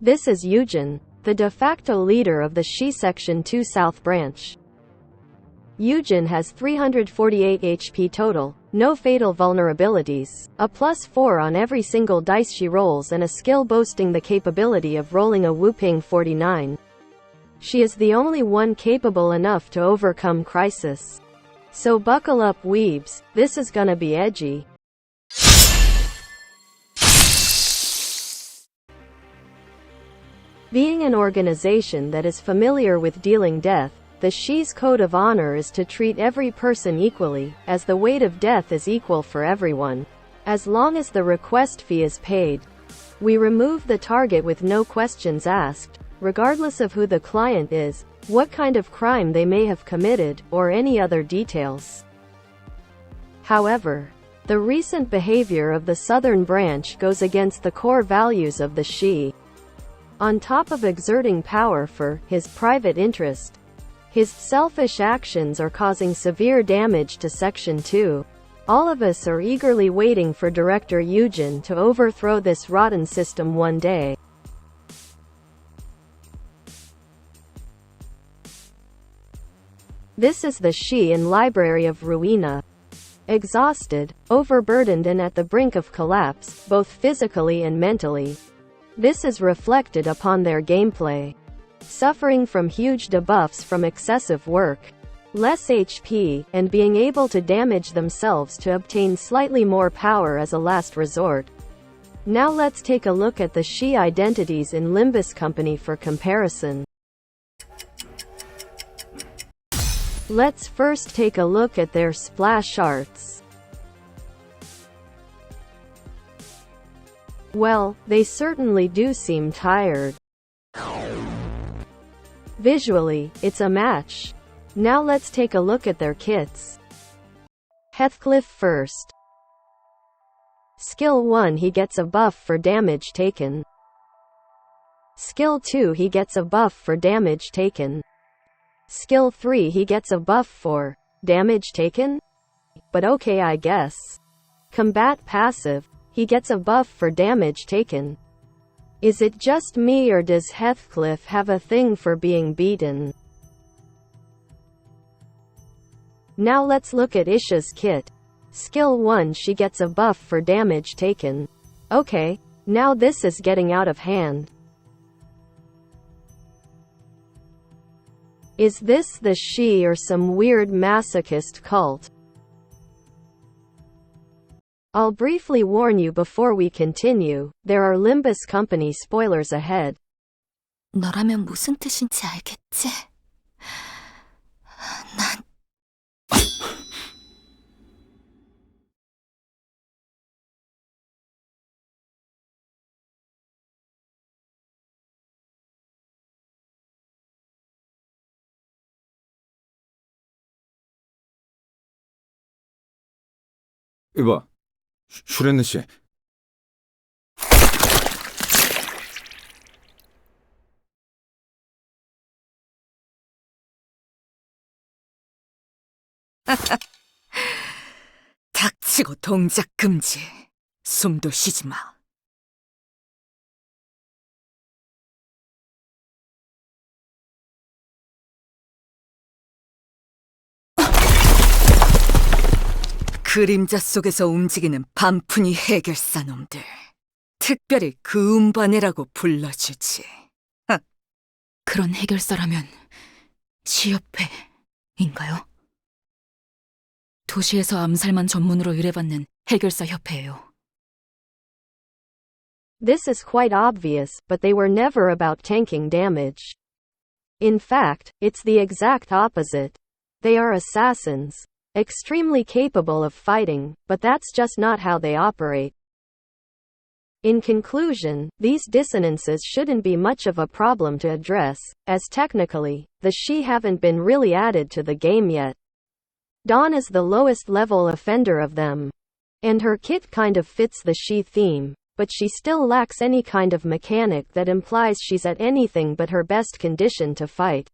This is Eugen, the de facto leader of the Shi Section 2 South Branch. Eugen has 348 HP total, no fatal vulnerabilities, a +4 on every single dice she rolls and a skill boasting the capability of rolling a whooping 49. She is the only one capable enough to overcome crisis. So buckle up weebs, this is gonna be edgy. Being an organization that is familiar with dealing death, the Shi's code of honor is to treat every person equally, as the weight of death is equal for everyone, as long as the request fee is paid. We remove the target with no questions asked, regardless of who the client is, what kind of crime they may have committed, or any other details. However, the recent behavior of the Southern Branch goes against the core values of the Shi. On top of exerting power for his private interest, his selfish actions are causing severe damage to Section 2. All of us are eagerly waiting for Director Eugen to overthrow this rotten system one day. This is the Shi in Library of Ruina. Exhausted, overburdened and at the brink of collapse, both physically and mentally. This is reflected upon their gameplay. Suffering from huge debuffs from excessive work, less HP, and being able to damage themselves to obtain slightly more power as a last resort. Now let's take a look at the Shi identities in Limbus Company for comparison. Let's first take a look at their splash arts. Well, they certainly do seem tired. Visually, it's a match. Now let's take a look at their kits. Heathcliff first. Skill 1, he gets a buff for damage taken. Skill 2, he gets a buff for damage taken. Skill 3, he gets a buff for damage taken? But okay, I guess. Combat passive, he gets a buff for damage taken. Is it just me or does Heathcliff have a thing for being beaten? Now let's look at Isha's kit. Skill 1, she gets a buff for damage taken. Okay, now this is getting out of hand. Is this the Shi or some weird masochist cult? I'll briefly warn you before we continue, there are Limbus Company spoilers ahead. 너라면 무슨 뜻인지 알겠지? 난... 이봐, 슈레네 씨. 닥치고 동작 금지. 숨도 쉬지 마. 그림자 속에서 움직이는 반푼이 해결사 놈들. 특별히 그 운반이라고 불러주지. 그런 해결사라면 시협회인가요? 도시에서 암살만 전문으로 의뢰받는 해결사 협회예요. This is quite obvious, but they were never about tanking damage. In fact, it's the exact opposite. They are assassins. Extremely capable of fighting, but that's just not how they operate. In conclusion, these dissonances shouldn't be much of a problem to address, as technically, the Shi haven't been really added to the game yet. Dawn is the lowest level offender of them. And her kit kind of fits the Shi theme, but she still lacks any kind of mechanic that implies she's at anything but her best condition to fight.